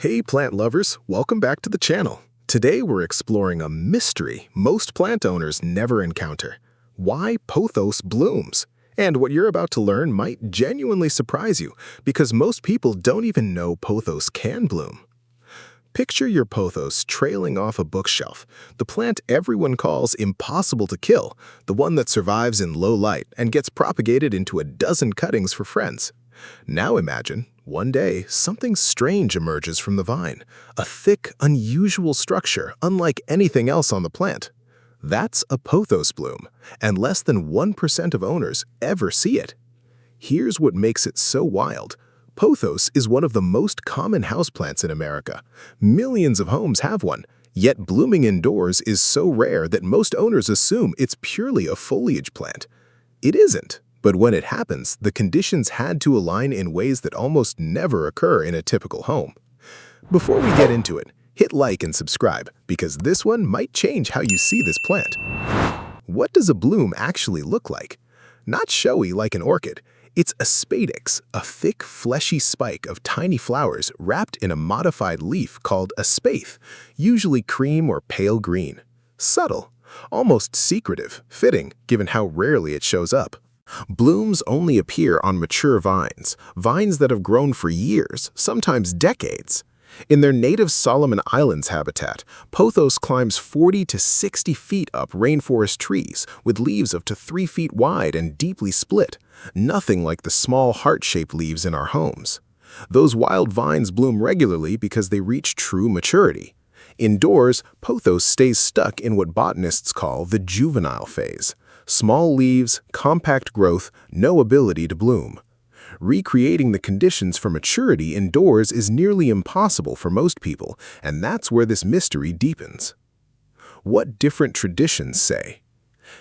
Hey plant lovers, welcome back to the channel. Today we're exploring a mystery most plant owners never encounter. Why pothos blooms. And what you're about to learn might genuinely surprise you because most people don't even know pothos can bloom. Picture your pothos trailing off a bookshelf, the plant everyone calls impossible to kill, the one that survives in low light and gets propagated into a dozen cuttings for friends. Now imagine, one day, something strange emerges from the vine, a thick, unusual structure unlike anything else on the plant. That's a pothos bloom, and less than 1% of owners ever see it. Here's what makes it so wild. Pothos is one of the most common houseplants in America. Millions of homes have one, yet blooming indoors is so rare that most owners assume it's purely a foliage plant. It isn't. But when it happens, the conditions had to align in ways that almost never occur in a typical home. Before we get into it, hit like and subscribe, because this one might change how you see this plant. What does a bloom actually look like? Not showy like an orchid. It's a spadix, a thick, fleshy spike of tiny flowers wrapped in a modified leaf called a spathe, usually cream or pale green. Subtle, almost secretive, fitting given how rarely it shows up. Blooms only appear on mature vines that have grown for years, sometimes decades. In their native Solomon Islands habitat, pothos climbs 40 to 60 feet up rainforest trees with leaves up to 3 feet wide and deeply split, nothing like the small heart-shaped leaves in our homes. Those wild vines bloom regularly because they reach true maturity. Indoors, pothos stays stuck in what botanists call the juvenile phase. Small leaves, compact growth, no ability to bloom. Recreating the conditions for maturity indoors is nearly impossible for most people, and that's where this mystery deepens. What different traditions say?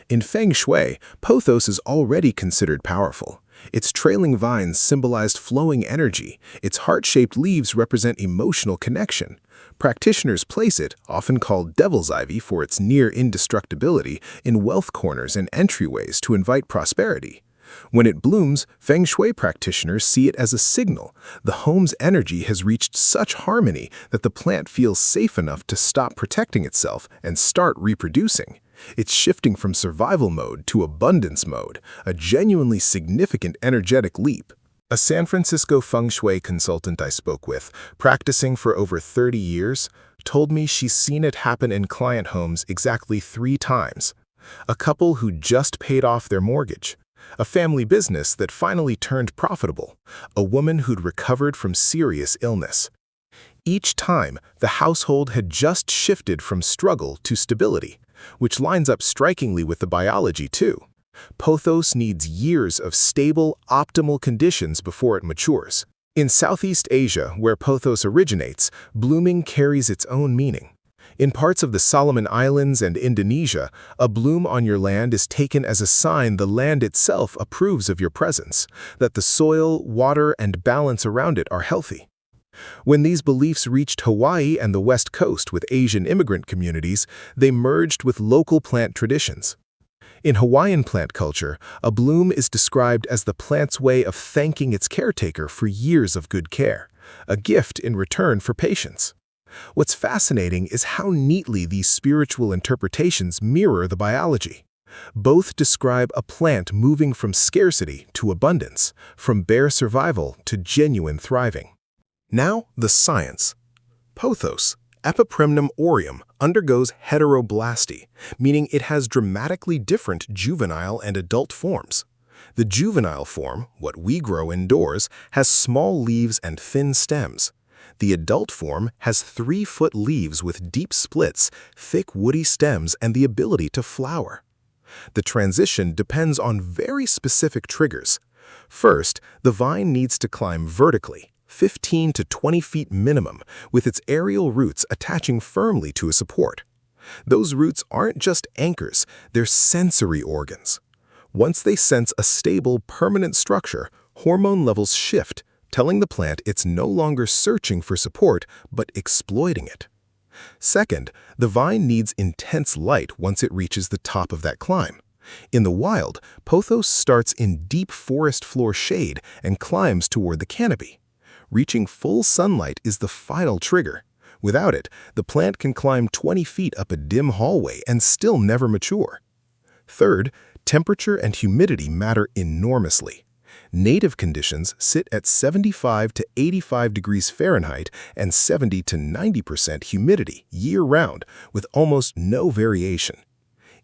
In Feng Shui, pothos is already considered powerful. Its trailing vines symbolized flowing energy. Its heart-shaped leaves represent emotional connection. Practitioners place it, often called devil's ivy for its near indestructibility, in wealth corners and entryways to invite prosperity. When it blooms, Feng Shui practitioners see it as a signal. The home's energy has reached such harmony that the plant feels safe enough to stop protecting itself and start reproducing. It's shifting from survival mode to abundance mode, a genuinely significant energetic leap. A San Francisco Feng Shui consultant I spoke with, practicing for over 30 years, told me she's seen it happen in client homes exactly 3 times. A couple who just paid off their mortgage. A family business that finally turned profitable. A woman who'd recovered from serious illness. Each time, the household had just shifted from struggle to stability, which lines up strikingly with the biology too. Pothos needs years of stable, optimal conditions before it matures. In Southeast Asia, where pothos originates, blooming carries its own meaning. In parts of the Solomon Islands and Indonesia, a bloom on your land is taken as a sign the land itself approves of your presence, that the soil, water, and balance around it are healthy. When these beliefs reached Hawaii and the West Coast with Asian immigrant communities, they merged with local plant traditions. In Hawaiian plant culture, a bloom is described as the plant's way of thanking its caretaker for years of good care, a gift in return for patience. What's fascinating is how neatly these spiritual interpretations mirror the biology. Both describe a plant moving from scarcity to abundance, from bare survival to genuine thriving. Now, the science. Pothos, Epipremnum aureum, undergoes heteroblasty, meaning it has dramatically different juvenile and adult forms. The juvenile form, what we grow indoors, has small leaves and thin stems. The adult form has 3-foot leaves with deep splits, thick woody stems, and the ability to flower. The transition depends on very specific triggers. First, the vine needs to climb vertically, 15 to 20 feet minimum, with its aerial roots attaching firmly to a support. Those roots aren't just anchors, they're sensory organs. Once they sense a stable, permanent structure, hormone levels shift, telling the plant it's no longer searching for support, but exploiting it. Second, the vine needs intense light once it reaches the top of that climb. In the wild, pothos starts in deep forest floor shade and climbs toward the canopy. Reaching full sunlight is the final trigger. Without it, the plant can climb 20 feet up a dim hallway and still never mature. Third, temperature and humidity matter enormously. Native conditions sit at 75 to 85 degrees Fahrenheit and 70 to 90% humidity year-round, with almost no variation.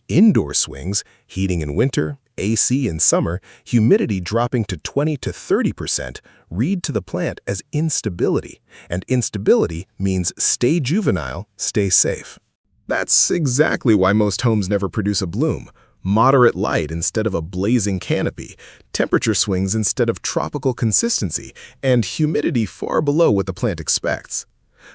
Indoor swings, heating in winter, AC in summer, humidity dropping to 20 to 30%, read to the plant as instability, and instability means stay juvenile, stay safe. That's exactly why most homes never produce a bloom. Moderate light instead of a blazing canopy, temperature swings instead of tropical consistency, and humidity far below what the plant expects.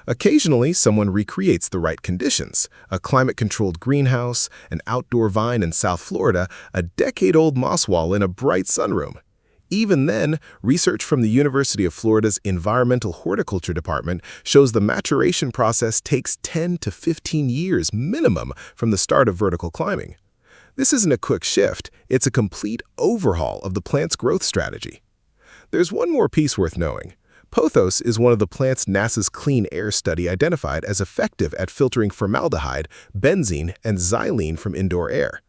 Occasionally, someone recreates the right conditions: a climate-controlled greenhouse, an outdoor vine in South Florida, a decade-old moss wall in a bright sunroom. Even then, research from the University of Florida's Environmental Horticulture Department shows the maturation process takes 10 to 15 years minimum from the start of vertical climbing. This isn't a quick shift, it's a complete overhaul of the plant's growth strategy. There's one more piece worth knowing. Pothos is one of the plants NASA's clean air study identified as effective at filtering formaldehyde, benzene, and xylene from indoor air.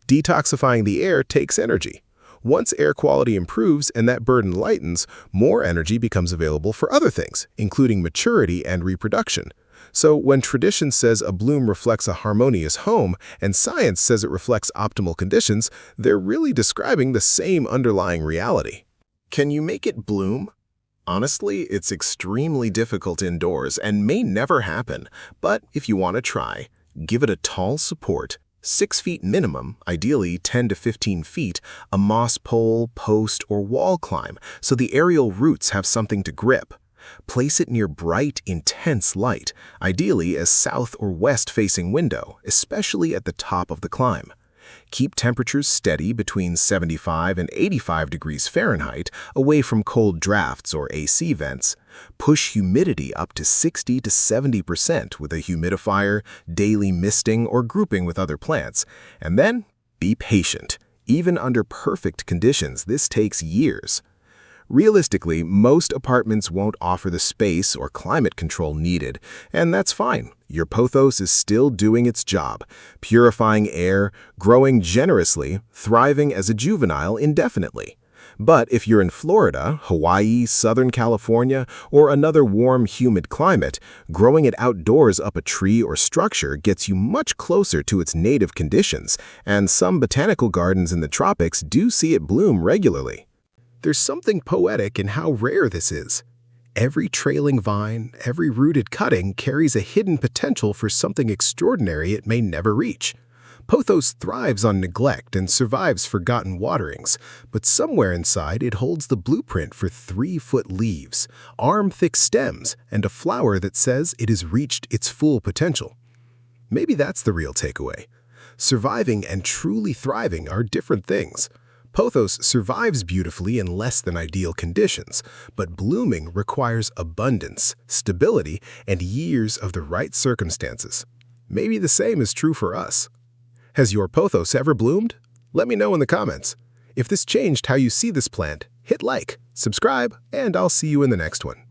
Detoxifying the air takes energy. Once air quality improves and that burden lightens, more energy becomes available for other things, including maturity and reproduction. So when tradition says a bloom reflects a harmonious home and science says it reflects optimal conditions, they're really describing the same underlying reality. Can you make it bloom? Honestly, it's extremely difficult indoors and may never happen, but if you want to try, give it a tall support, 6 feet minimum, ideally 10 to 15 feet, a moss pole, post, or wall climb so the aerial roots have something to grip. Place it near bright, intense light, ideally a south or west-facing window, especially at the top of the climb. Keep temperatures steady between 75 and 85 degrees Fahrenheit, away from cold drafts or AC vents. Push humidity up to 60 to 70% with a humidifier, daily misting, or grouping with other plants. And then, be patient. Even under perfect conditions, this takes years. Realistically, most apartments won't offer the space or climate control needed, and that's fine. Your pothos is still doing its job, purifying air, growing generously, thriving as a juvenile indefinitely. But if you're in Florida, Hawaii, Southern California, or another warm, humid climate, growing it outdoors up a tree or structure gets you much closer to its native conditions, and some botanical gardens in the tropics do see it bloom regularly. There's something poetic in how rare this is. Every trailing vine, every rooted cutting carries a hidden potential for something extraordinary it may never reach. Pothos thrives on neglect and survives forgotten waterings, but somewhere inside it holds the blueprint for 3-foot leaves, arm-thick stems, and a flower that says it has reached its full potential. Maybe that's the real takeaway. Surviving and truly thriving are different things. Pothos survives beautifully in less than ideal conditions, but blooming requires abundance, stability, and years of the right circumstances. Maybe the same is true for us. Has your pothos ever bloomed? Let me know in the comments. If this changed how you see this plant, hit like, subscribe, and I'll see you in the next one.